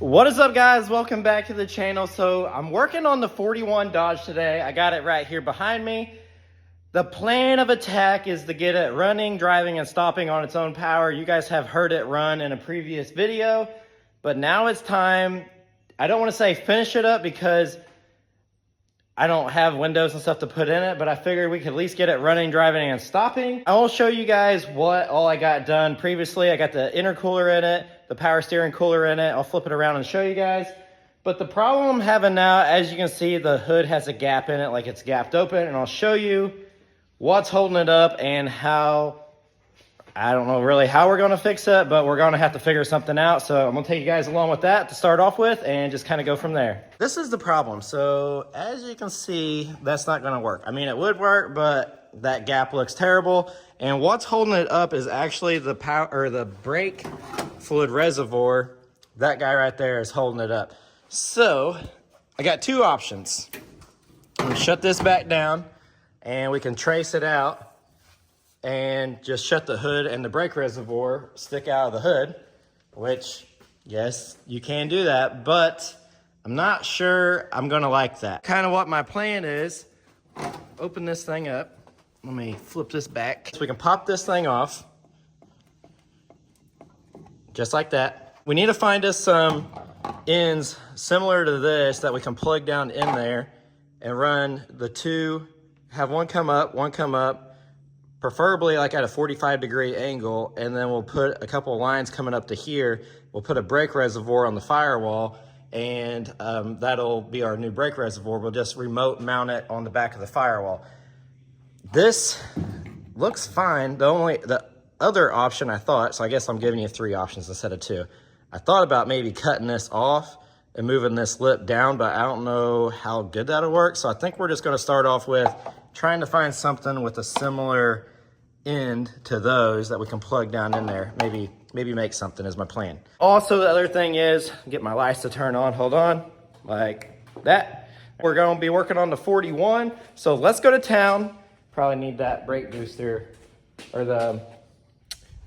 What is up, guys? Welcome back to the channel. So I'm working on the 41 Dodge today. I got it right here behind me. The plan of attack is to get it running, driving, and stopping on its own power. You guys have heard it run in a previous video, but now it's time. I don't want to say finish it up because I don't have windows and stuff to put in it, but I figured we could at least get it running, driving, and stopping. I will show you guys what all I got done previously. I got the intercooler in it, the power steering cooler in it. I'll flip it around and show you guys. But the problem I'm having now, as you can see, the hood has a gap in it, like it's gapped open, and I'll show you what's holding it up and how, I don't know really how we're gonna fix it, but we're gonna have to figure something out. So I'm gonna take you guys along with that to start off with and just kind of go from there. This is the problem. So as you can see, that's not gonna work. I mean, it would work, but that gap looks terrible. And what's holding it up is actually the power or the brake fluid reservoir. That guy right there is holding it up. So I got two options. I'm gonna shut this back down and we can trace it out and just shut the hood and the brake reservoir stick out of the hood, which, yes, you can do that, but I'm not sure I'm gonna like that. Kind of what my plan is, open this thing up. Let me flip this back. So we can pop this thing off, just like that. We need to find us some ends similar to this that we can plug down in there and run the two, have one come up, preferably like at a 45-degree angle, and then we'll put a couple of lines coming up to here. We'll put a brake reservoir on the firewall, and that'll be our new brake reservoir. We'll just remote mount it on the back of the firewall. This looks fine. The other option I thought, so I guess I'm giving you three options instead of two. I thought about maybe cutting this off and moving this lip down, but I don't know how good that'll work. So I think we're just gonna start off with trying to find something with a similar end to those that we can plug down in there. Maybe make something is my plan. Also, the other thing is, get my lights to turn on, hold on, like that. We're gonna be working on the 41, so let's go to town. Probably need that brake booster or the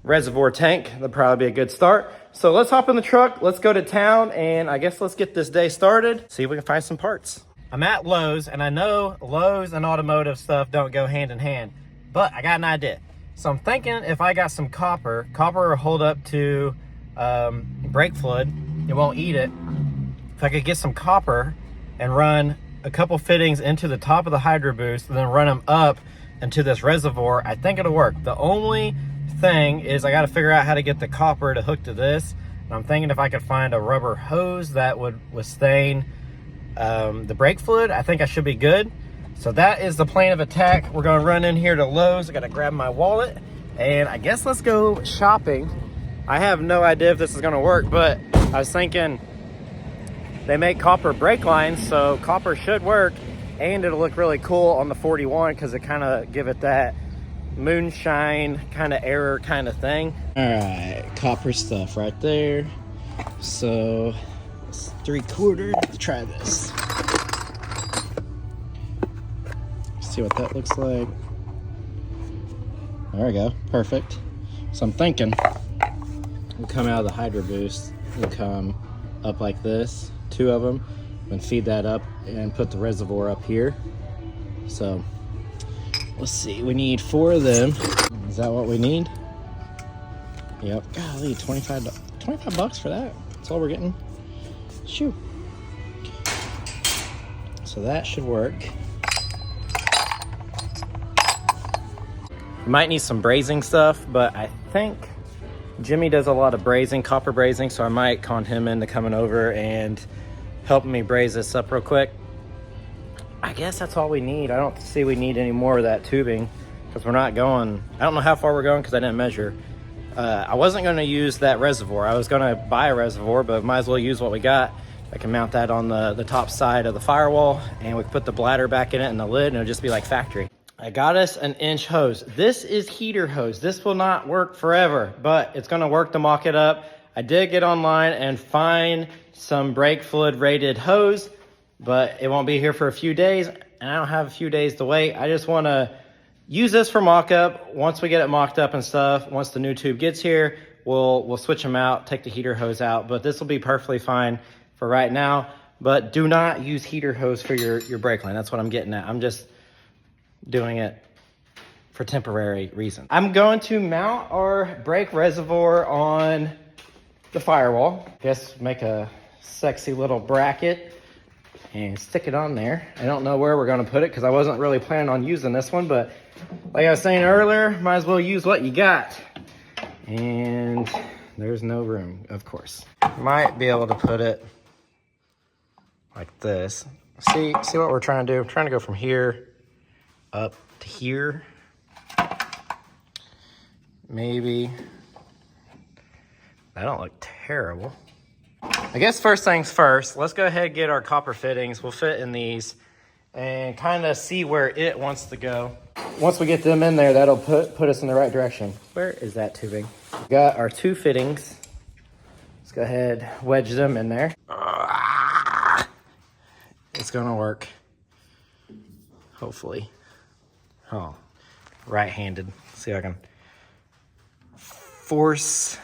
reservoir tank. That'll probably be a good start. So let's hop in the truck, let's go to town, and I guess let's get this day started, see if we can find some parts. I'm at Lowe's, and I know Lowe's and automotive stuff don't go hand in hand, but I got an idea. So I'm thinking if I got some copper will hold up to brake fluid, it won't eat it. If I could get some copper and run a couple fittings into the top of the Hydro Boost and then run them up into this reservoir, I think it'll work. The only thing is I got to figure out how to get the copper to hook to this. And I'm thinking if I could find a rubber hose that would withstand the brake fluid, I think I should be good. So that is the plan of attack. We're gonna run in here to Lowe's. I gotta grab my wallet, and I guess let's go shopping. I have no idea if this is gonna work, but I was thinking they make copper brake lines, so copper should work, and it'll look really cool on the 41 because it kind of give it that moonshine kind of error kind of thing. All right, copper stuff right there. So it's 3/4. Let's try this. See what that looks like. There we go, perfect. So I'm thinking we'll come out of the Hydro Boost, we'll come up like this, two of them, and feed that up and put the reservoir up here. So let's see, we need 4 of them. Is that what we need? Yep, golly, 25 bucks for that. That's all we're getting. Shoo. So that should work. Might need some brazing stuff, but I think Jimmy does a lot of brazing, copper brazing, so I might con him into coming over and helping me braze this up real quick. I guess that's all we need. I don't see we need any more of that tubing because we're not going, I don't know how far we're going because I didn't measure. I wasn't going to use that reservoir. I was going to buy a reservoir, but might as well use what we got. I can mount that on the top side of the firewall, and we can put the bladder back in it and the lid, and it'll just be like factory. I got us an inch hose. This is heater hose. This will not work forever, but it's gonna work to mock it up. I did get online and find some brake fluid rated hose, but it won't be here for a few days, and I don't have a few days to wait. I just wanna use this for mock up. Once we get it mocked up and stuff, once the new tube gets here, we'll switch them out, take the heater hose out, but this will be perfectly fine for right now. But do not use heater hose for your brake line. That's what I'm getting at. I'm just doing it for temporary reasons. I'm going to mount our brake reservoir on the firewall. Guess make a sexy little bracket and stick it on there. I don't know where we're gonna put it because I wasn't really planning on using this one, but like I was saying earlier, might as well use what you got. And there's no room, of course. Might be able to put it like this. See what we're trying to do? I'm trying to go from here up to here. Maybe. That don't look terrible. I guess first things first, let's go ahead and get our copper fittings. We'll fit in these and kind of see where it wants to go. Once we get them in there, that'll put us in the right direction. Where is that tubing? We got our 2 fittings. Let's go ahead, wedge them in there. It's gonna work, hopefully. Oh, right-handed. See if I can force.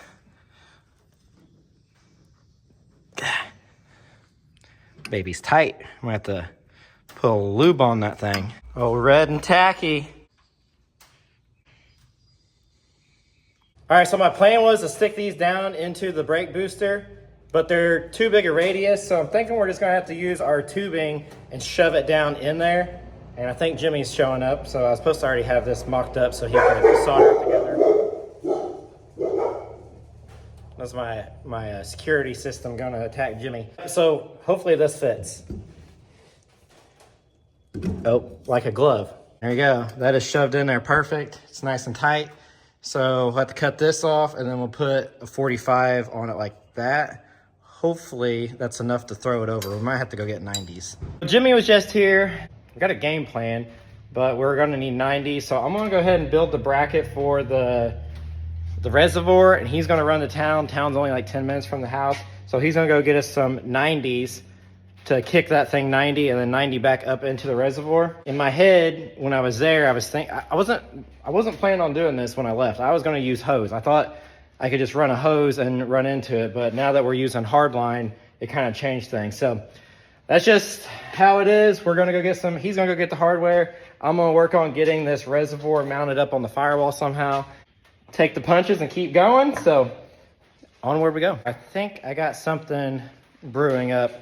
Baby's tight. I'm gonna have to put a lube on that thing. Oh, red and tacky. All right, so my plan was to stick these down into the brake booster, but they're too big a radius, so I'm thinking we're just gonna have to use our tubing and shove it down in there. And I think Jimmy's showing up, so I was supposed to already have this mocked up so he could solder it together. That's my security system gonna attack Jimmy. So hopefully this fits. Oh, like a glove. There you go. That is shoved in there perfect. It's nice and tight. So we'll have to cut this off and then we'll put a 45 on it like that. Hopefully that's enough to throw it over. We might have to go get 90s. Jimmy was just here. We got a game plan, but we're gonna need 90s. So I'm gonna go ahead and build the bracket for the reservoir, and he's gonna run to town. Town's only like 10 minutes from the house. So he's gonna go get us some 90s to kick that thing 90 and then 90 back up into the reservoir. In my head, when I was there, I was thinking, I wasn't planning on doing this when I left. I was gonna use hose. I thought I could just run a hose and run into it, but now that we're using hardline, it kind of changed things. So that's just how it is. We're gonna go get some, he's gonna go get the hardware. I'm gonna work on getting this reservoir mounted up on the firewall somehow. Take the punches and keep going. So onward we go. I think I got something brewing up.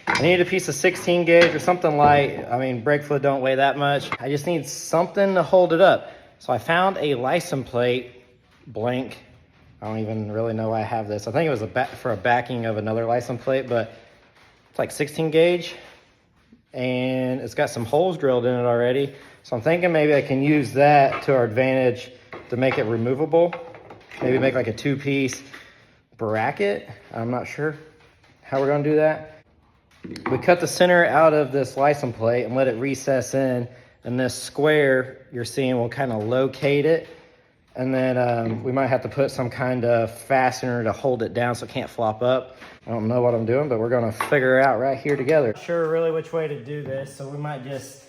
I need a piece of 16 gauge or something light. I mean, brake fluid don't weigh that much. I just need something to hold it up. So I found a license plate, blank. I don't even really know why I have this. I think it was for a backing of another license plate, but it's like 16 gauge. And it's got some holes drilled in it already. So I'm thinking maybe I can use that to our advantage to make it removable. Maybe make like a 2-piece bracket. I'm not sure how we're gonna do that. We cut the center out of this license plate and let it recess in, and this square you're seeing will kind of locate it. And then we might have to put some kind of fastener to hold it down so it can't flop up. I don't know what I'm doing, but we're gonna figure it out right here together. Not sure really which way to do this, so we might just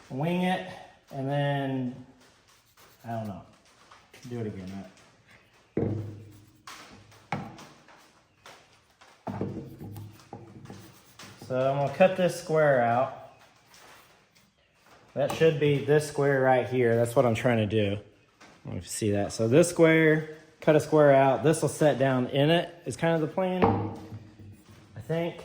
wing it and then, I don't know. Do it again, right? So I'm gonna cut this square out. That should be this square right here. That's what I'm trying to do. I don't know if you see that. So this square, cut a square out. This will set down in it, is kind of the plan, I think.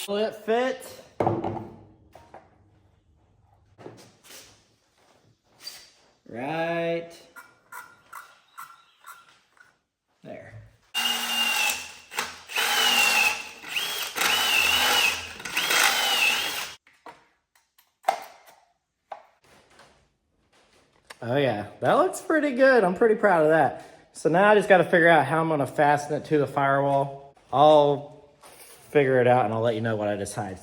Will it fit? Right there. Oh yeah, that looks pretty good. I'm pretty proud of that. So now I just got to figure out how I'm going to fasten it to the firewall. I'll figure it out and I'll let you know what I decide.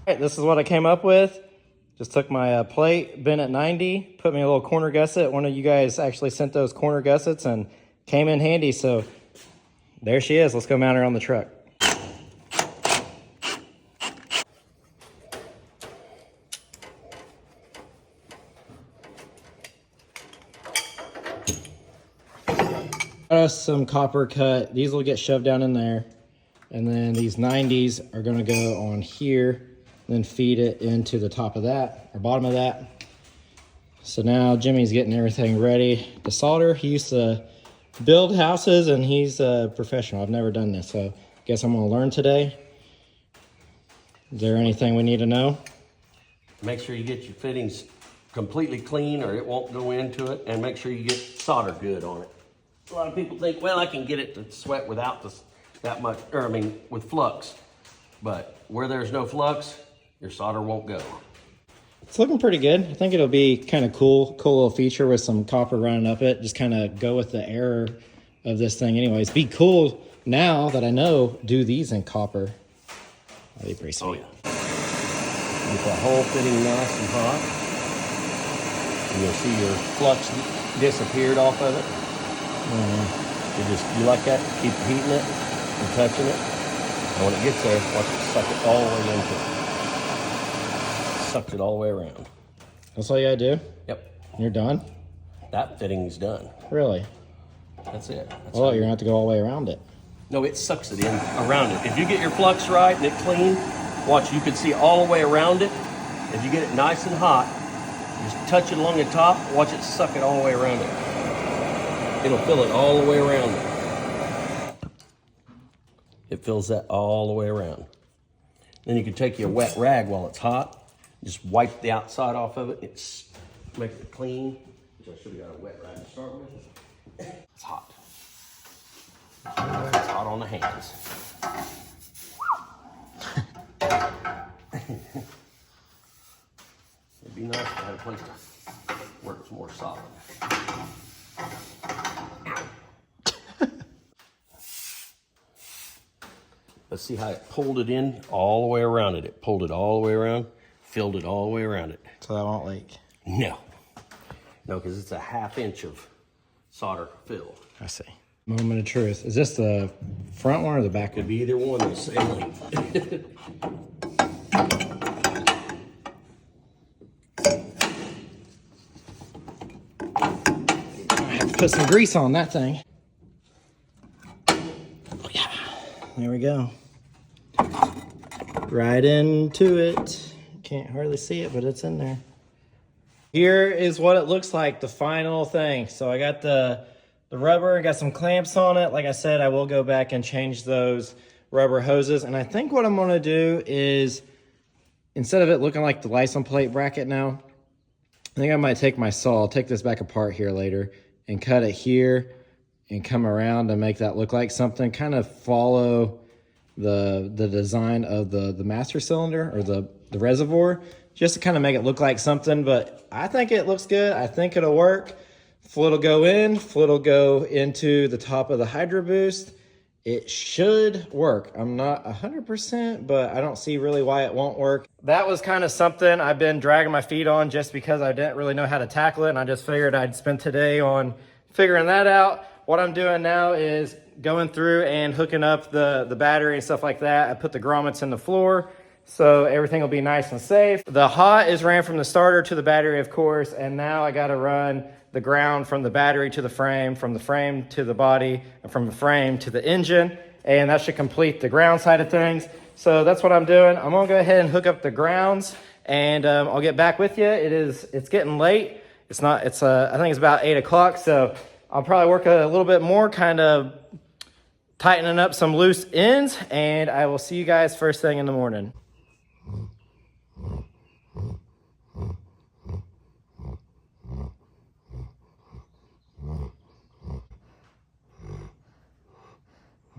Alright, this is what I came up with. Just took my plate, bent at 90, put me a little corner gusset. One of you guys actually sent those corner gussets and came in handy. So There she is. Let's go mount her on the truck. Got us some copper cut. These will get shoved down in there. And then these 90s are gonna go on here, then feed it into the top of that, or bottom of that. So now Jimmy's getting everything ready to solder. He used to build houses and he's a professional. I've never done this, so I guess I'm gonna learn today. Is there anything we need to know? Make sure you get your fittings completely clean or it won't go into it, and make sure you get solder good on it. A lot of people think, well, I can get it to sweat without that much, or I mean, with flux. But where there's no flux, your solder won't go. It's looking pretty good. I think it'll be kind of cool little feature with some copper running up it. Just kind of go with the error of this thing anyways. Be cool now that I know, do these in copper. That'd be pretty sweet. Oh yeah. Get that whole fitting nice and hot. And you'll see your flux disappeared off of it. You like that, keep heating it and touching it. And when it gets there, watch it suck it all the way into it. Sucks it all the way around. That's all you gotta do? Yep. You're done? That fitting's done. Really? That's it. You're gonna have to go all the way around it. No, it sucks it in around it. If you get your flux right and it clean, watch, you can see all the way around it. If you get it nice and hot, just touch it along the top, watch it suck it all the way around it. It'll fill it all the way around it. It fills that all the way around. Then you can take your wet rag while it's hot, just wipe the outside off of it. It's make it clean. Which I should have got a wet rag to start with. It's hot. It's hot on the hands. It'd be nice to have a place to where it's more solid. Let's see how it pulled it in all the way around it. It pulled it all the way around, filled it all the way around it. So that won't leak? No. No, because it's a 1/2 inch of solder fill. I see. Moment of truth. Is this the front one or the back one? Could be either one of the same length. I have to put some grease on that thing. Oh, yeah. There we go. Right into it. Can't hardly see it, but it's in there. Here is what it looks like, the final thing. So I got the rubber, got some clamps on it. Like I said, I will go back and change those rubber hoses. And I think what I'm gonna do is, instead of it looking like the license plate bracket now, I think I might take my saw, I'll take this back apart here later, and cut it here and come around and make that look like something. Kind of follow the design of the master cylinder or the reservoir, just to kind of make it look like something. But I think it looks good. I think it'll work. Fluid will go in, fluid will go into the top of the Hydro Boost. It should work. I'm not 100%, but I don't see really why it won't work. That was kind of something I've been dragging my feet on just because I didn't really know how to tackle it. And I just figured I'd spend today on figuring that out. What I'm doing now is going through and hooking up the battery and stuff like that. I put the grommets in the floor, so everything will be nice and safe. The hot is ran from the starter to the battery, of course, and now I gotta run the ground from the battery to the frame, from the frame to the body, and from the frame to the engine, and that should complete the ground side of things. So that's what I'm doing. I'm gonna go ahead and hook up the grounds, and I'll get back with you. It's getting late. I think it's about 8 o'clock, so I'll probably work a little bit more, kind of tightening up some loose ends, and I will see you guys first thing in the morning.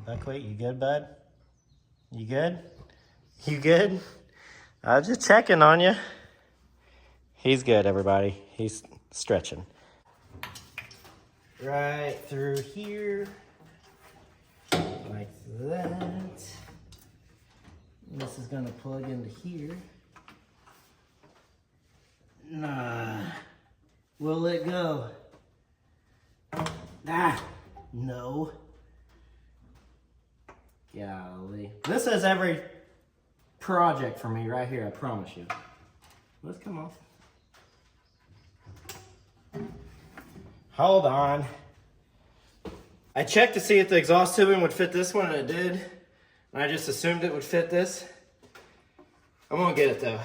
Buckwheat, you good, bud? You good? You good? I was just checking on you. He's good, everybody. He's stretching. Right through here. Like that. This is gonna plug into here. Nah. Will it go? Ah, no. Golly. This is every project for me right here, I promise you. Let's come off. Hold on. I checked to see if the exhaust tubing would fit this one, and it did. And I just assumed it would fit this. I'm gonna get it though.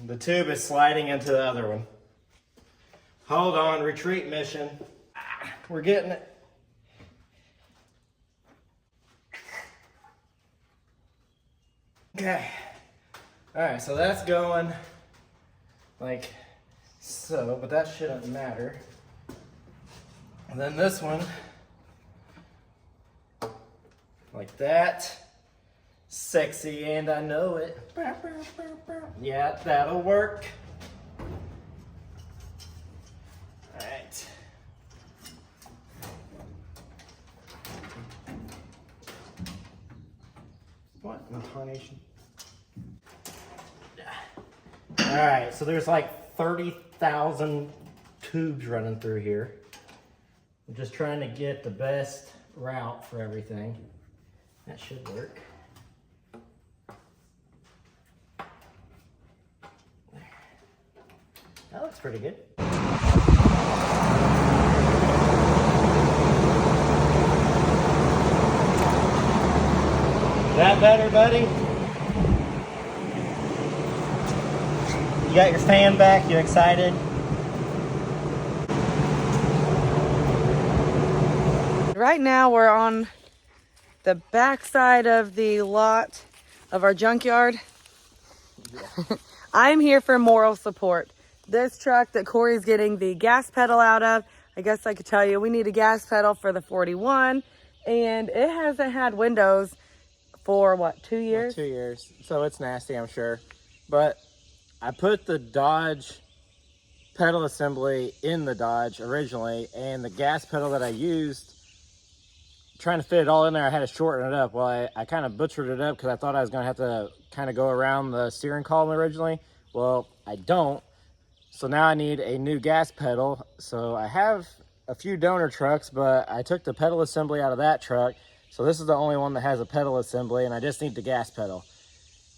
The tube is sliding into the other one. Hold on, retreat mission. We're getting it. Okay. All right, so that's going like so, but that shouldn't matter. And then this one, like that. Sexy, and I know it. Yeah, that'll work. All right. What in tarnation? All right, so there's like 30,000 tubes running through here. I'm just trying to get the best route for everything. That should work. That looks pretty good. That better, buddy? You got your fan back? You excited? Right now we're on the back side of the lot of our junkyard. Yeah. I'm here for moral support. This truck that Corey's getting the gas pedal out of, I guess I could tell you, we need a gas pedal for the 41, and it hasn't had windows for what, 2 years? 2 years, so it's nasty, I'm sure. But I put the Dodge pedal assembly in the Dodge originally, and the gas pedal that I used, trying to fit it all in there, I had to shorten it up. Well, I kind of butchered it up because I thought I was going to have to kind of go around the steering column originally. Well, I don't. So now I need a new gas pedal. So I have a few donor trucks, but I took the pedal assembly out of that truck. So this is the only one that has a pedal assembly, and I just need the gas pedal.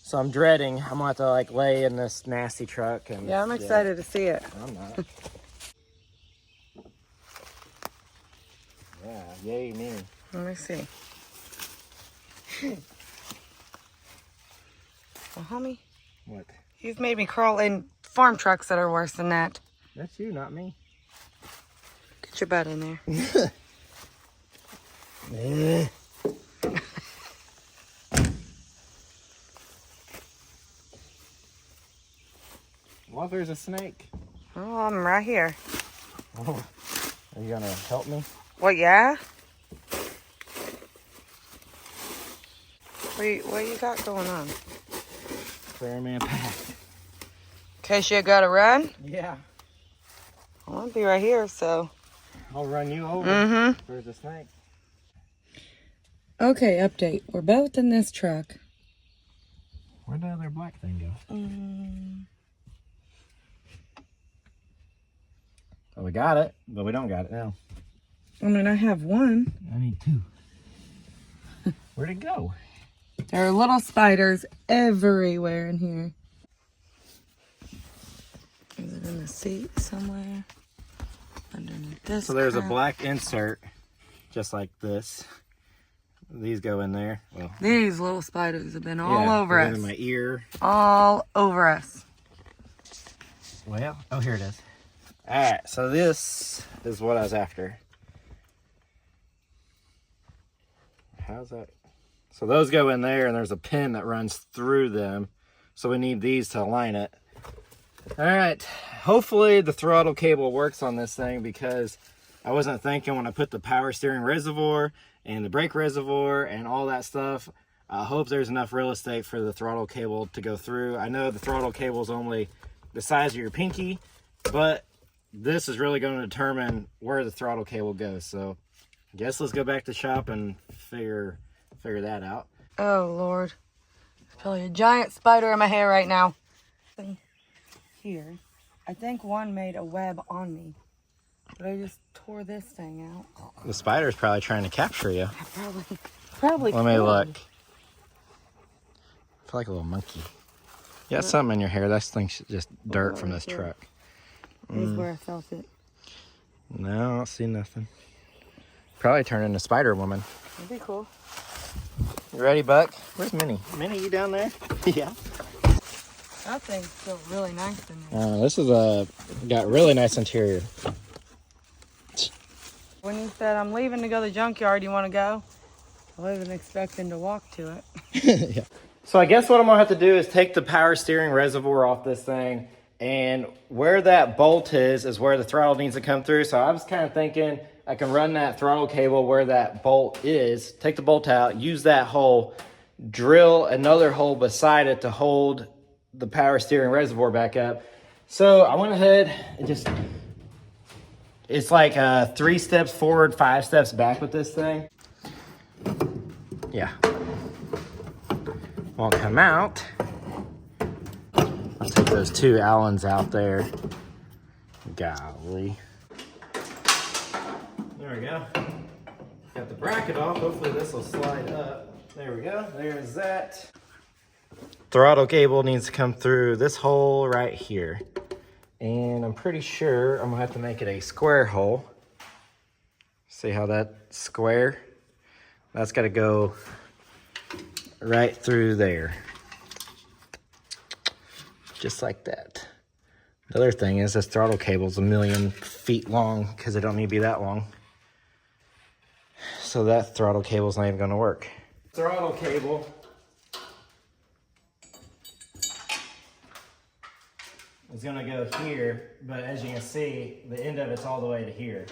So I'm dreading. I'm gonna have to like lay in this nasty truck. And yeah, I'm excited to see it. I'm not. Yeah, yay me. Let me see. Well, homie. What? You've made me crawl in farm trucks that are worse than that. That's you, not me. Get your butt in there. What if there's a snake? Oh, I'm right here. Oh, are you gonna help me? What, yeah? What you got going on? Clear man pack. In case you gotta run? Yeah. Well, I'll be right here, so. I'll run you over. Mm-hmm. There's a snake. Okay, update. We're both in this truck. Where'd the other black thing go? Well, we got it, but we don't got it now. I mean, I have one. I need two. Where'd it go? There are little spiders everywhere in here. Is it in the seat somewhere? Underneath this. So there's crap. a black insert, just like this. These go in there. Well, these little spiders have been all over us. In my ear. All over us. Well, oh, here it is. All right, so this is what I was after. How's that? So those go in there, and there's a pin that runs through them. So we need these to align it. All right, hopefully the throttle cable works on this thing, because I wasn't thinking when I put the power steering reservoir and the brake reservoir and all that stuff, I hope there's enough real estate for the throttle cable to go through. I know the throttle cable is only the size of your pinky, but this is really going to determine where the throttle cable goes. So I guess let's go back to shop and figure that out. Oh, Lord. There's probably a giant spider in my hair right now. Here. I think one made a web on me, but I just tore this thing out. The spider's probably trying to capture you. Probably. Let me look. I feel like a little monkey. You got something in your hair. That thing's just dirt from this truck. This is where I felt it. No, I don't see nothing. Probably turn into Spider Woman. That'd be cool. You ready, Buck? Where's Minnie? Minnie, you down there? Yeah. That thing's still really nice in there. This is got really nice interior. When you said, I'm leaving to go to the junkyard, you want to go? I wasn't expecting to walk to it. Yeah. So I guess what I'm gonna have to do is take the power steering reservoir off this thing, and where that bolt is where the throttle needs to come through. So I was kind of thinking I can run that throttle cable where that bolt is, take the bolt out, use that hole, drill another hole beside it to hold the power steering reservoir back up. So I went ahead and just, it's like 3 steps forward, 5 steps back with this thing. Yeah. Won't come out. I'll take those 2 Allens out there. Golly. There we go. Got the bracket off. Hopefully this will slide up. There we go. There's that. Throttle cable needs to come through this hole right here. And I'm pretty sure I'm gonna have to make it a square hole. See how that square? That's gotta go right through there. Just like that. The other thing is this throttle cable is 1,000,000 feet long because it don't need to be that long. So that throttle cable is not even gonna work. Throttle cable is gonna go here, but as you can see, the end of it's all the way to here.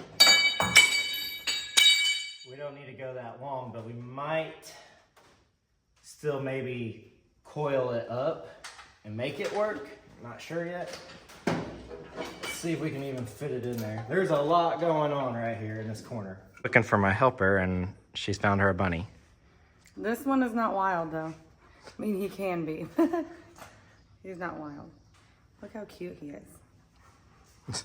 We don't need to go that long, but we might still maybe coil it up and make it work. I'm not sure yet. Let's see if we can even fit it in there. There's a lot going on right here in this corner. Looking for my helper, and she's found her a bunny. This one is not wild, though. I mean, he can be. He's not wild. Look how cute he is.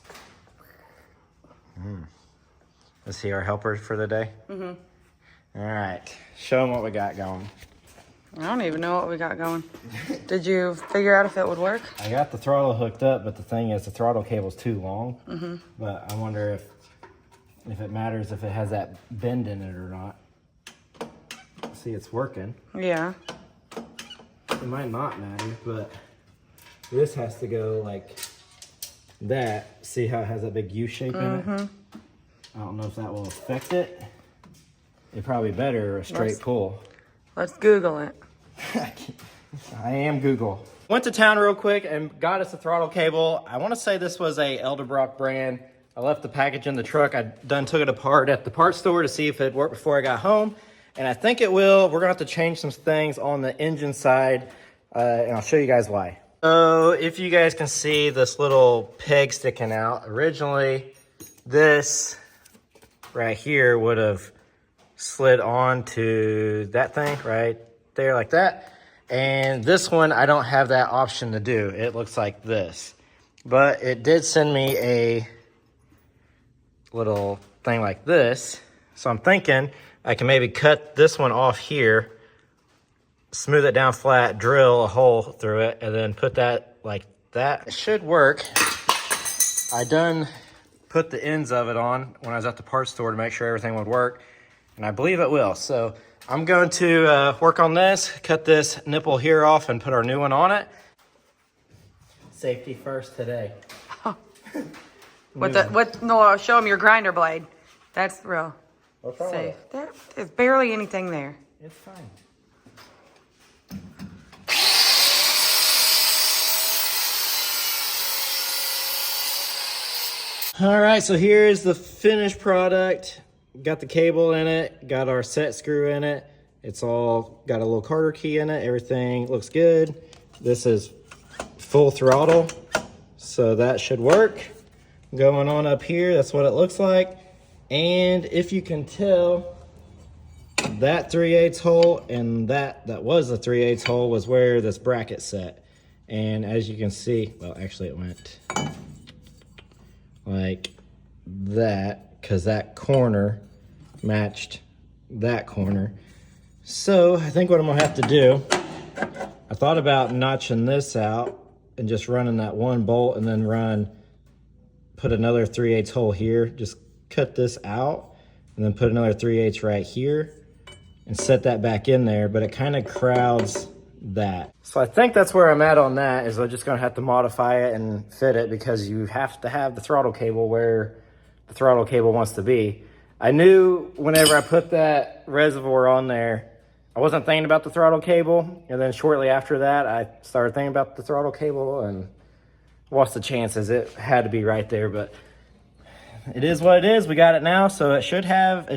Is he our helper for the day? Mm-hmm. All right. Show him what we got going. I don't even know what we got going. Did you figure out if it would work? I got the throttle hooked up, but the thing is the throttle cable's too long. Mm-hmm. But I wonder if it matters if it has that bend in it or not. See, it's working. Yeah. It might not matter, but this has to go like that. See how it has that big U shape in it? I don't know if that will affect it. It probably better a straight pull. Let's Google it. I am Google. Went to town real quick and got us a throttle cable. I want to say this was a Elderbrock brand. I left the package in the truck. I took it apart at the parts store to see if it worked before I got home. And I think it will. We're gonna have to change some things on the engine side, and I'll show you guys why. So if you guys can see this little peg sticking out, originally this right here would have slid onto that thing right there like that. And this one, I don't have that option to do. It looks like this. But it did send me a little thing like this. So I'm thinking I can maybe cut this one off here, smooth it down flat, drill a hole through it, and then put that like that. It should work. I done put the ends of it on when I was at the parts store to make sure everything would work, and I believe it will. So I'm going to work on this, cut this nipple here off, and put our new one on it. Safety first today. No, show them your grinder blade. That's real What's wrong safe. with There is barely anything there. it? It's fine. All right, so here's the finished product. Got the cable in it, got our set screw in it. It's all got a little Carter key in it. Everything looks good. This is full throttle, so that should work. Going on up here, that's what it looks like. And if you can tell, that 3/8 hole and that was the 3/8 hole was where this bracket set. And as you can see, well, actually it went like that, because that corner matched that corner. So I think what I'm gonna have to do, I thought about notching this out and just running that one bolt and then put another 3/8 hole here, just cut this out and then put another 3/8 right here and set that back in there, but it kind of crowds that. So I think that's where I'm at on that, is I'm just gonna have to modify it and fit it, because you have to have the throttle cable where the throttle cable wants to be. I knew whenever I put that reservoir on there, I wasn't thinking about the throttle cable, and then shortly after that, I started thinking about the throttle cable, and what's the chances? It had to be right there, but it is what it is. We got it now, so it should have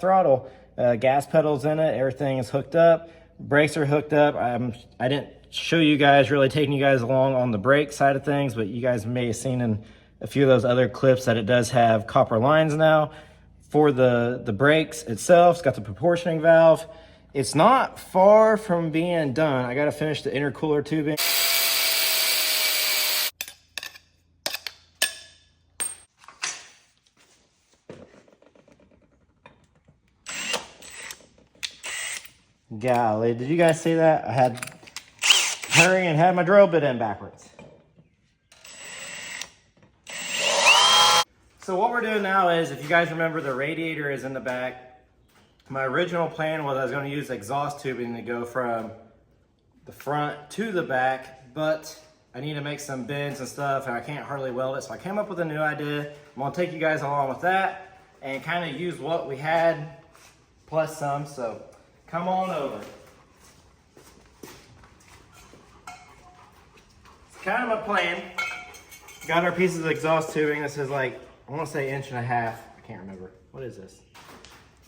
throttle. Gas pedals in it, everything is hooked up, brakes are hooked up. I didn't show you guys, really taking you guys along on the brake side of things, but you guys may have seen in a few of those other clips that it does have copper lines now. For the brakes itself, it's got the proportioning valve. It's not far from being done. I gotta finish the intercooler tubing. Golly, did you guys see that? I had hurry and had my drill bit in backwards. So what we're doing now is, if you guys remember, the radiator is in the back. My original plan was I was going to use exhaust tubing to go from the front to the back, but I need to make some bends and stuff, and I can't hardly weld it. So I came up with a new idea. I'm going to take you guys along with that and kind of use what we had plus some. So come on over. It's kind of my plan. Got our pieces of exhaust tubing. This is like, I want to say 1.5 inches. I can't remember. What is this?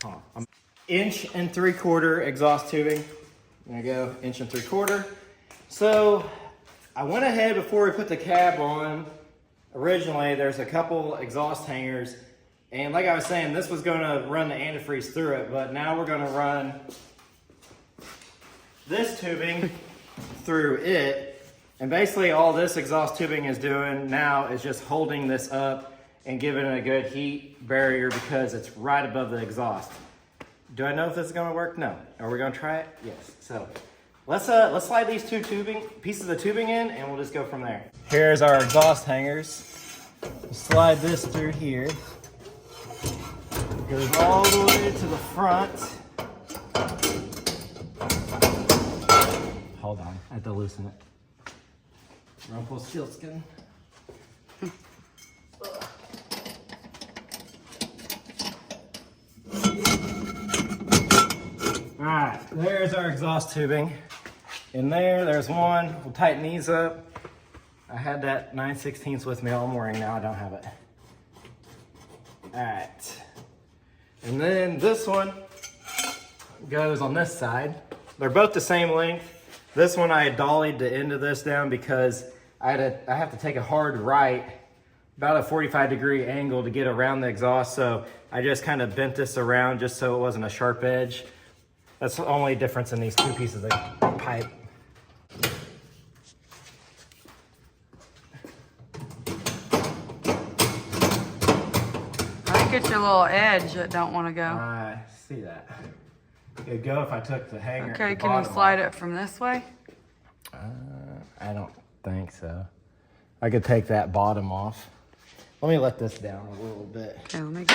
Oh, 1 3/4 exhaust tubing. There you go, 1 3/4 inches. So I went ahead before we put the cab on. Originally, there's a couple exhaust hangers, and like I was saying, this was going to run the antifreeze through it, but now we're going to run this tubing through it. And basically all this exhaust tubing is doing now is just holding this up and giving it a good heat barrier, because it's right above the exhaust. Do I know if this is gonna work? No. Are we gonna try it? Yes. So let's slide these two pieces of tubing in, and we'll just go from there. Here's our exhaust hangers. We'll slide this through here. Goes all the way to the front. Hold on, I have to loosen it. Rumpelstiltskin. Alright, there's our exhaust tubing. In there's one. We'll tighten these up. I had that 9/16 with me all morning, now I don't have it. Alright. And then this one goes on this side. They're both the same length. This one I dollied the end of this down because I have to take a hard right, about a 45-degree angle to get around the exhaust, so I just kind of bent this around just so it wasn't a sharp edge. That's the only difference in these two pieces of pipe. I think it's your little edge that don't want to go. I see that. It'd go if I took the hanger. Okay, can you slide it from this way? I don't think so. I could take that bottom off. Let me let this down a little bit. Okay, let me go.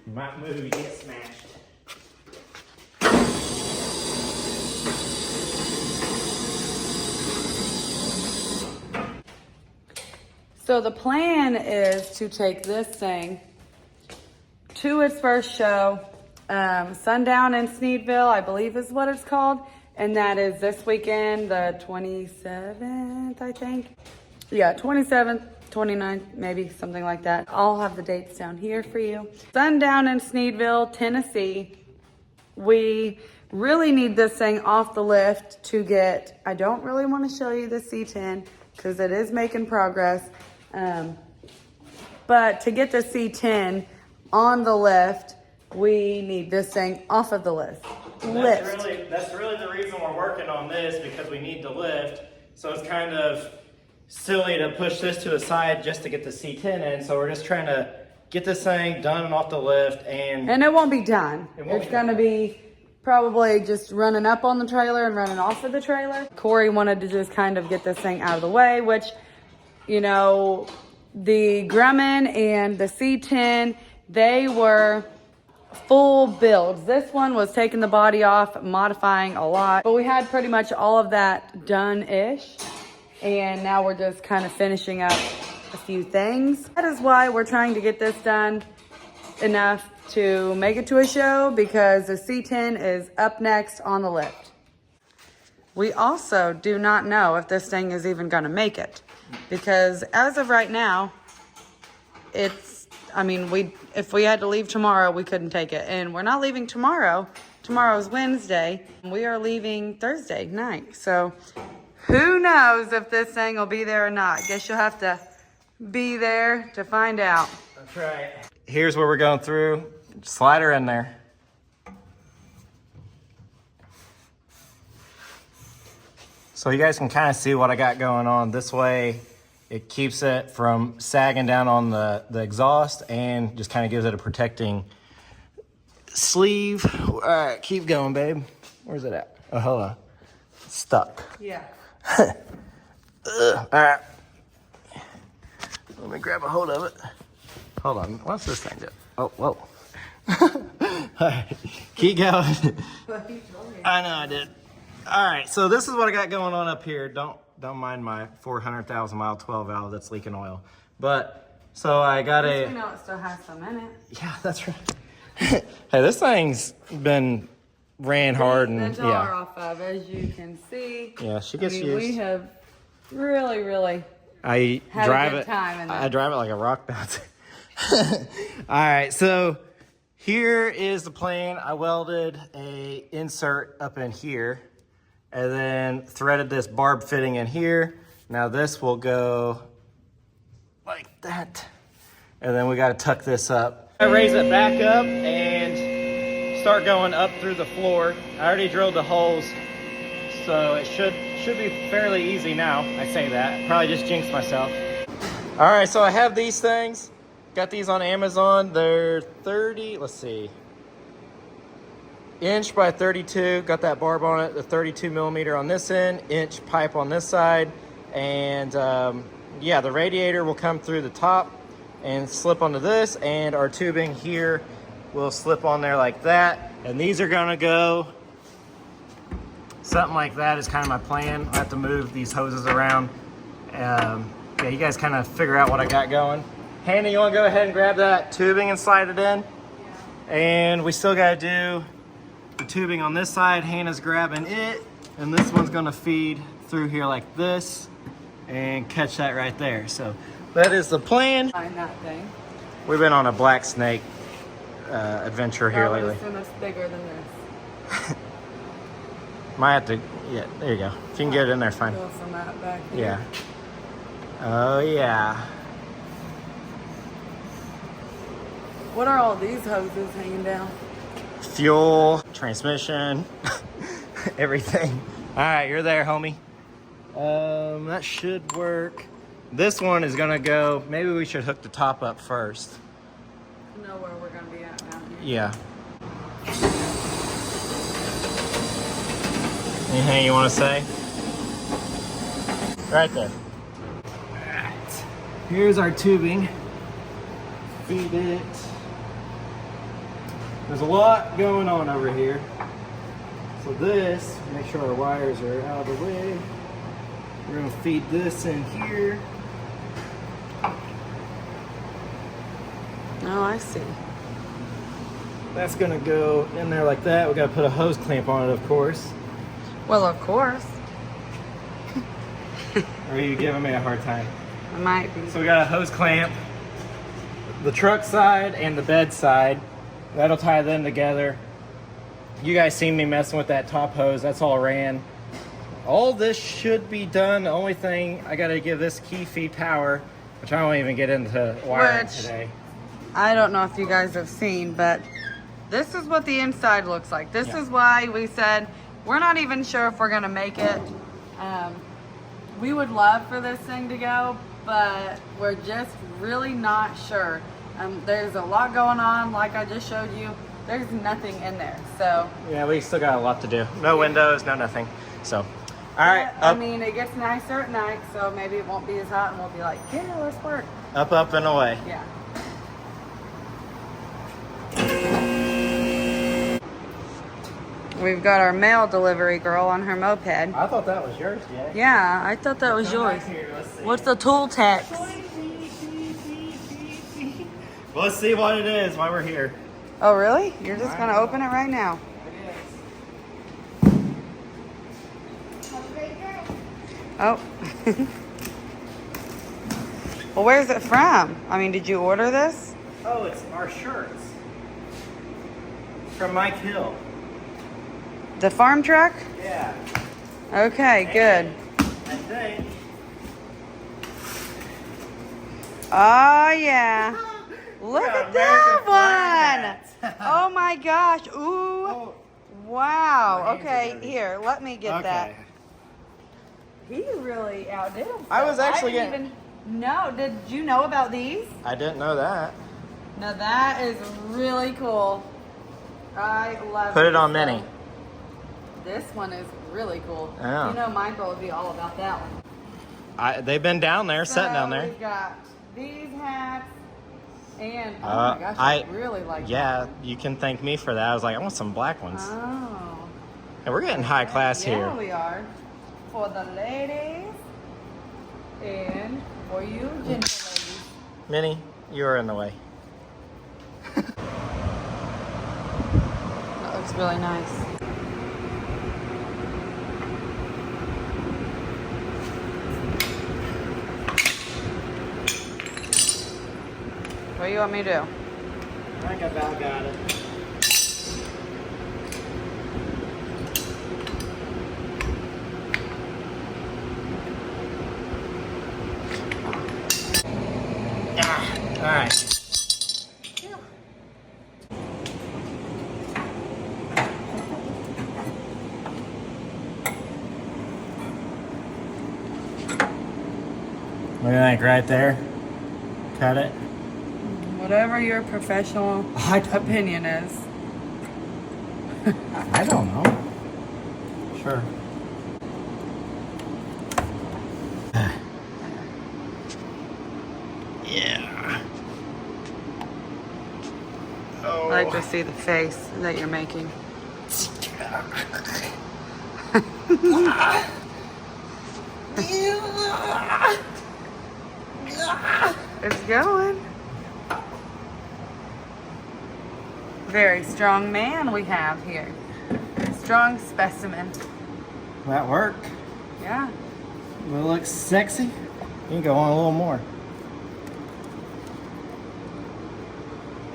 You might move, you get smashed. So the plan is to take this thing to its first show, Sundown in Sneedville, I believe is what it's called. And that is this weekend, the 27th, I think. Yeah, 27th, 29th, maybe something like that. I'll have the dates down here for you. Sundown in Sneedville, Tennessee. We really need this thing off the lift to get, I don't really want to show you the C10 because it is making progress. But to get the C10 on the lift, we need this thing off of the lift. That's really the reason we're working on this, because we need the lift. So it's kind of silly to push this to the side just to get the C10 in. So we're just trying to get this thing done and off the lift. And it won't be done. It's going to be probably just running up on the trailer and running off of the trailer. Corey wanted to just kind of get this thing out of the way, which, you know, the Grumman and the C10, they were full builds. This one was taking the body off, modifying a lot, but we had pretty much all of that done-ish. And now we're just kind of finishing up a few things. That is why we're trying to get this done enough to make it to a show, because the C10 is up next on the lift. We also do not know if this thing is even gonna make it, because as of right now, it's, I mean, if we had to leave tomorrow, we couldn't take it. And we're not leaving tomorrow. Tomorrow's Wednesday. We are leaving Thursday night. So who knows if this thing will be there or not. Guess you'll have to be there to find out. That's right. Here's where we're going through. Slide her in there. So you guys can kind of see what I got going on. This way it keeps it from sagging down on the exhaust and just kind of gives it a protecting sleeve. All right, keep going, babe. Where's it at? Oh, hold on. It's stuck. Yeah. All right. Let me grab a hold of it. Hold on. What's this thing do? Oh, whoa. All right. Keep going. I know I did. All right. So this is what I got going on up here. Don't mind my 400,000 mile 12 valve that's leaking oil. But so I got We know it still has some in it. Yeah, that's right. Hey, this thing's been ran hard and the jar off of, as you can see. Yeah, she gets used. We have really I had drive a good it. time in I drive it like a rock bouncer. All right, so here is the plane. I welded a insert up in here, and then threaded this barb fitting in here. Now this will go like that, and then we got to tuck this up. I raise it back up and start going up through the floor. I already drilled the holes, so it should be fairly easy now. I say that, probably just jinxed myself. All right, so I have these things. Got these on Amazon. They're 30, let's see, inch by 32. Got that barb on it, the 32 millimeter on this end, inch pipe on this side. And yeah, the radiator will come through the top and slip onto this, and our tubing here will slip on there like that. And these are gonna go something like that is kind of my plan. I have to move these hoses around. Yeah, you guys kind of figure out what I got going. Hannah, you want to go ahead and grab that tubing and slide it in? And we still got to do the tubing on this side. Hannah's grabbing it, and this one's going to feed through here like this and catch that right there. So that is the plan. Find that thing. We've been on a black snake adventure here lately. So much bigger than this. Might have to, yeah, there you go. If you can get it in there, fine. Go from that back here. Yeah. Oh, yeah. What are all these hoses hanging down? Fuel, transmission, everything. All right, you're there, homie. That should work. This one is gonna go, maybe we should hook the top up first. Know where we're gonna be at now. Yeah. Anything you wanna say? Right there. All right. Here's our tubing. Feed it. There's a lot going on over here. So this, make sure our wires are out of the way. We're gonna feed this in here. Oh, I see. That's gonna go in there like that. We gotta put a hose clamp on it, of course. Well, of course. Or are you giving me a hard time? It might be. So we got a hose clamp, the truck side and the bed side. That'll tie them together. You guys seen me messing with that top hose. That's all ran. All this should be done. The only thing, I gotta give this key feed power, which I won't even get into wiring today. I don't know if you guys have seen, but this is what the inside looks like. This is why we said we're not even sure if we're gonna make it. We would love for this thing to go, but we're just really not sure. There's a lot going on, like I just showed you. There's nothing in there, so. Yeah, we still got a lot to do. No windows, no nothing. So, all right. But, I mean, it gets nicer at night, so maybe it won't be as hot, and we'll be like, yeah, let's work. Up, and away. Yeah. We've got our mail delivery girl on her moped. I thought that was yours, Jay. Yeah, I thought that was yours. What's the tool tax? Well, let's see what it is while we're here. Oh, really? You're just going to open it right now? Oh. Well, where's it from? I mean, did you order this? Oh, it's our shirts. From Mike Hill. The farm truck? Yeah. Okay, good. I think. Oh, yeah. Look at that one. Oh, my gosh. Ooh. Oh. Wow. My hands are Okay, dirty. here, let me get that. Okay. He really outdid himself. I was actually I didn't even know. Did you know about these? I didn't know that. Now that is really cool. I love Put it this on stuff. mini. This one is really cool. Yeah. You know Michael would be all about that one. They've been down there, sitting down So there. we've got these hats and oh my gosh, I really like Yeah, you can thank me for that. I was like, I want some black ones. Oh. And we're getting high class Yeah, here. we are. For the ladies and for you gentle ladies. Minnie, you are in the way. That looks really nice. What do you want me to do? I think I about got it. All right. What do you think, right there? Cut it. Whatever your professional opinion is. I don't know. Sure. Yeah. Oh. I like to see the face that you're making. It's going. Very strong man we have here. Strong specimen. That worked. Yeah. Will it look sexy? You can go on a little more.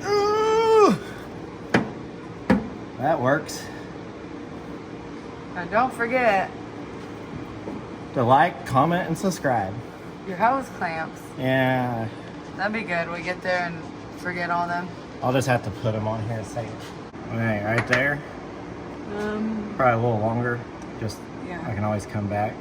Ooh. That works. Now don't forget To like, comment, and subscribe. your hose clamps. Yeah. That'd be good. We get there and forget all them. I'll just have to put them on here a second. Okay, right there. Probably a little longer. Just, Yeah. I can always come back.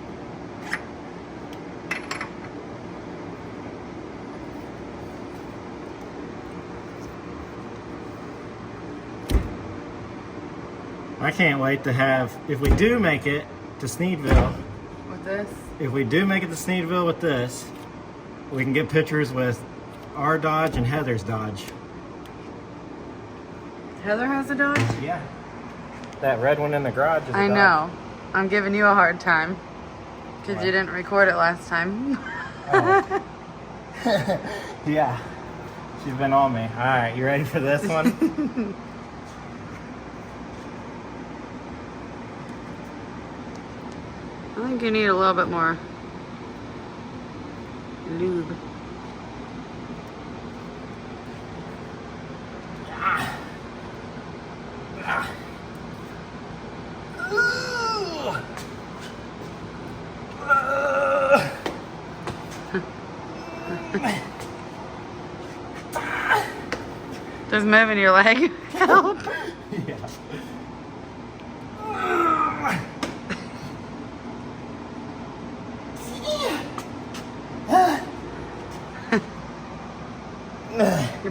I can't wait to have, if we do make it to Sneedville, With this. if we do make it to Sneedville with this, we can get pictures with our Dodge and Heather's Dodge. Heather has a Dodge? Yeah. That red one in the garage is a I Dodge. know. I'm giving you a hard time. Because Why? you didn't record it last time. Oh. Yeah. She's been on me. Alright, you ready for this one? I think you need a little bit more lube. Does moving your leg help? Yeah.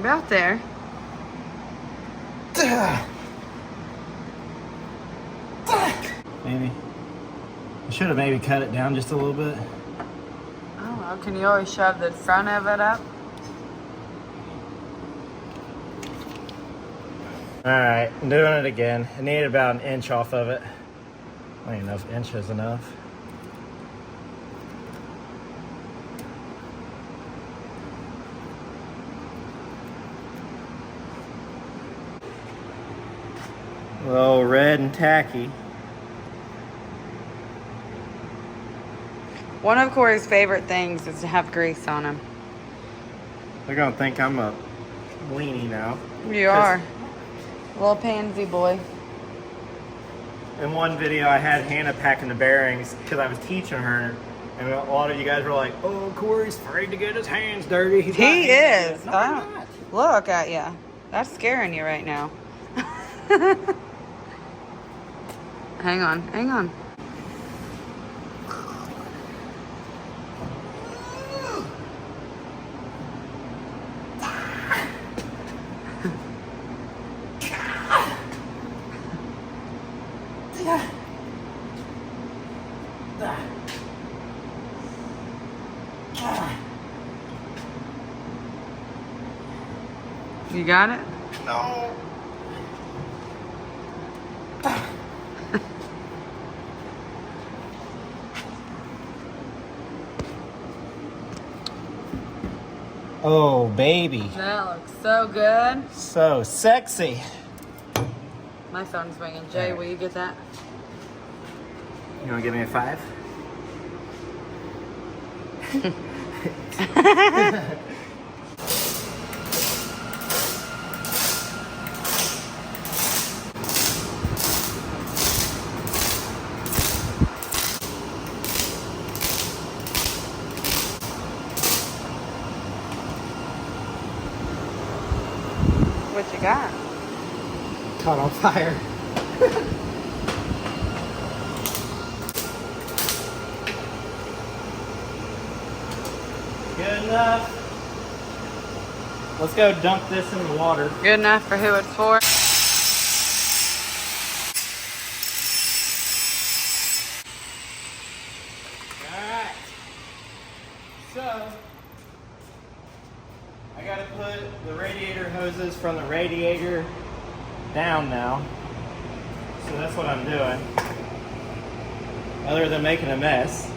about there. Maybe. I should have maybe cut it down just a little bit. I don't know. Can you always shove the front of it up? Alright, I'm doing it again. I need about an inch off of it. I don't even know if an inch is enough. A little red and tacky. One of Corey's favorite things is to have grease on him. They're gonna think I'm a weenie now. You are. Little pansy boy. In one video, I had Hannah packing the bearings because I was teaching her, and a lot of you guys were like, "Oh, Corey's afraid to get his hands dirty." He's not He is. No, I'm not. Look at you. That's scaring you right now. Hang on, hang on. You got it? No. Oh, baby. That looks so good. So sexy. My phone's ringing. Jay, will you get that? You want to give me a 5? What you got? Caught on fire. Good enough. Let's go dump this in the water. Good enough for who it's for? Alright. So, I gotta put the radiator hoses from the radiator down now. So that's what I'm doing. Other than making a mess.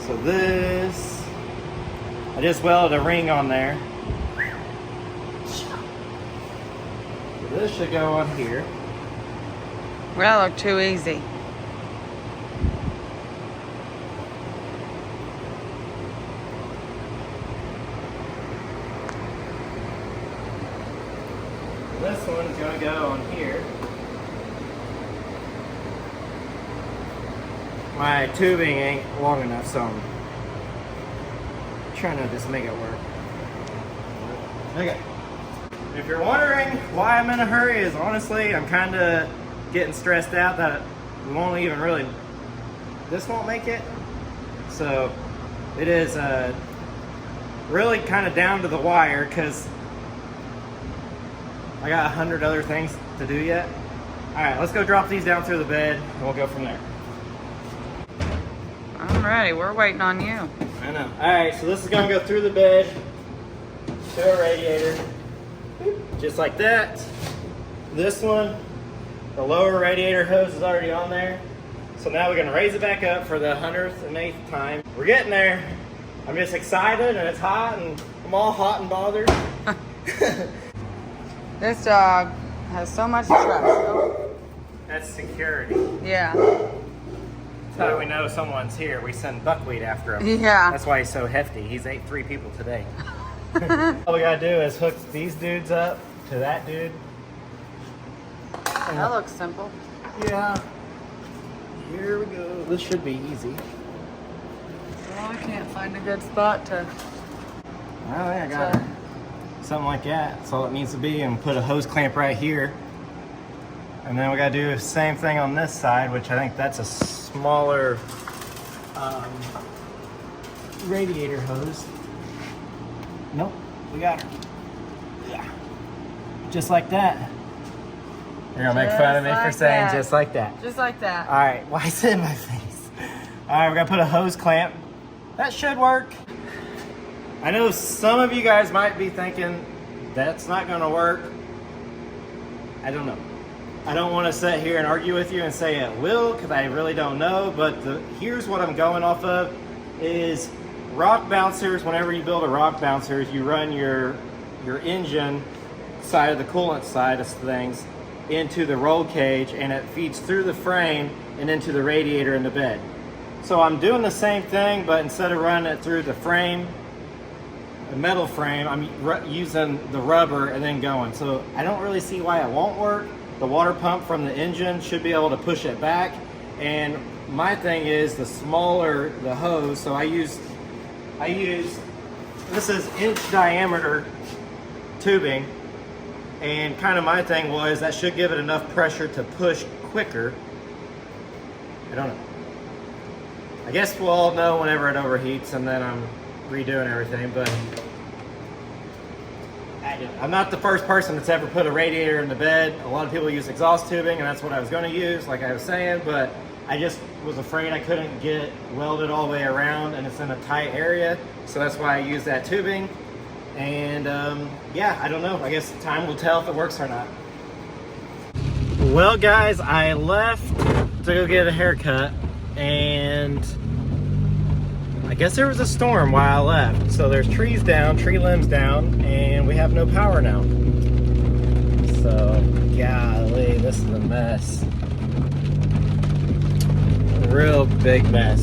So this, I just welded a ring on there. So this should go on here. Well, that looked too easy. This one's gonna go on here. My tubing ain't long enough, so I'm trying to just make it work. Okay. If you're wondering why I'm in a hurry, is honestly, I'm kind of getting stressed out that we won't even really, this won't make it. So it is really kind of down to the wire because I got 100 other things to do yet. All right, let's go drop these down through the bed and we'll go from there. Alrighty, we're waiting on you. I know. All right, so this is gonna go through the bed to a radiator, just like that. This one, the lower radiator hose is already on there. So now we're gonna raise it back up for the 108th time. We're getting there. I'm just excited and it's hot and I'm all hot and bothered. This dog has so much trust. That's security. Yeah. That's how we know someone's here. We send buckwheat after him. Yeah. That's why he's so hefty. He's ate 3 people today. All we gotta do is hook these dudes up to that dude. That looks simple. Yeah. Here we go. This should be easy. Well, I can't find a good spot to. Oh, yeah, I got it. Something like that. That's all it needs to be. And put a hose clamp right here. And then we gotta do the same thing on this side, which I think that's a smaller radiator hose. Nope. We got her. Yeah. Just like that. You're gonna make fun of me for like saying that. just like that. Just like that. All right, why is it in my face? All right, we're gonna put a hose clamp. That should work. I know some of you guys might be thinking that's not gonna work. I don't know. I don't want to sit here and argue with you and say it will, because I really don't know, but here's what I'm going off of is rock bouncers. Whenever you build a rock bouncer, you run your engine side of the coolant side of things into the roll cage, and it feeds through the frame and into the radiator in the bed. So I'm doing the same thing, but instead of running it through the frame, the metal frame, I'm using the rubber and then going. So I don't really see why it won't work. The water pump from the engine should be able to push it back. And my thing is the smaller the hose. So I use, this is inch diameter tubing. And kind of my thing was that should give it enough pressure to push quicker. I don't know. I guess we'll all know whenever it overheats and then I'm redoing everything, but I'm not the first person that's ever put a radiator in the bed. A lot of people use exhaust tubing, and that's what I was going to use, like I was saying, but I just was afraid I couldn't get it welded all the way around, and it's in a tight area, so that's why I use that tubing. And yeah, I don't know. I guess time will tell if it works or not. Well, guys, I left to go get a haircut, and I guess there was a storm while I left. So there's trees down, tree limbs down, and we have no power now. So, golly, this is a mess. Real big mess.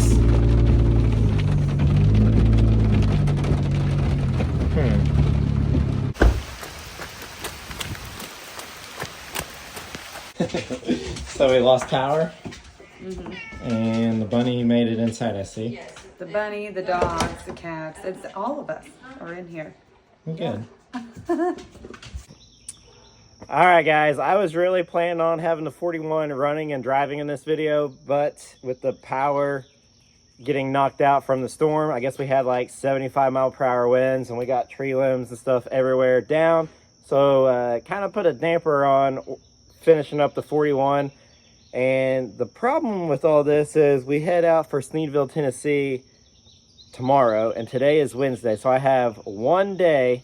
So we lost power, and the bunny made it inside, I see. Yes. The bunny, the dogs, the cats, it's all of us are in here. Good. All right, guys, I was really planning on having the 41 running and driving in this video, but with the power getting knocked out from the storm, I guess we had like 75-mile-per-hour winds, and we got tree limbs and stuff everywhere down. So kind of put a damper on finishing up the 41. And the problem with all this is we head out for Sneedville, Tennessee tomorrow, and today is Wednesday. So I have one day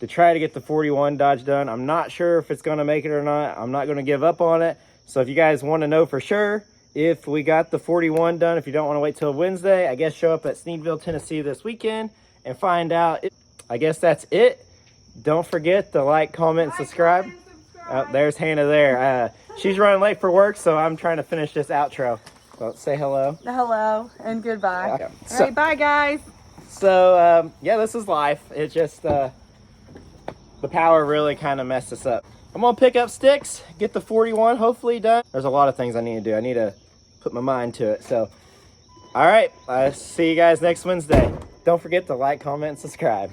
to try to get the 41 Dodge done. I'm not sure if it's gonna make it or not. I'm not gonna give up on it. So if you guys wanna know for sure if we got the 41 done, if you don't wanna wait till Wednesday, I guess show up at Sneedville, Tennessee this weekend and find out. I guess that's it. Don't forget to like, comment, and subscribe. Oh, there's Hannah there. She's running late for work, so I'm trying to finish this outro. So say hello. Hello and goodbye. Okay. All right, bye guys. So yeah, this is life. It just the power really kind of messed us up. I'm gonna pick up sticks, get the 41 hopefully done. There's a lot of things I need to do. I need to put my mind to it. So all right, see you guys next Wednesday. Don't forget to like, comment, and subscribe.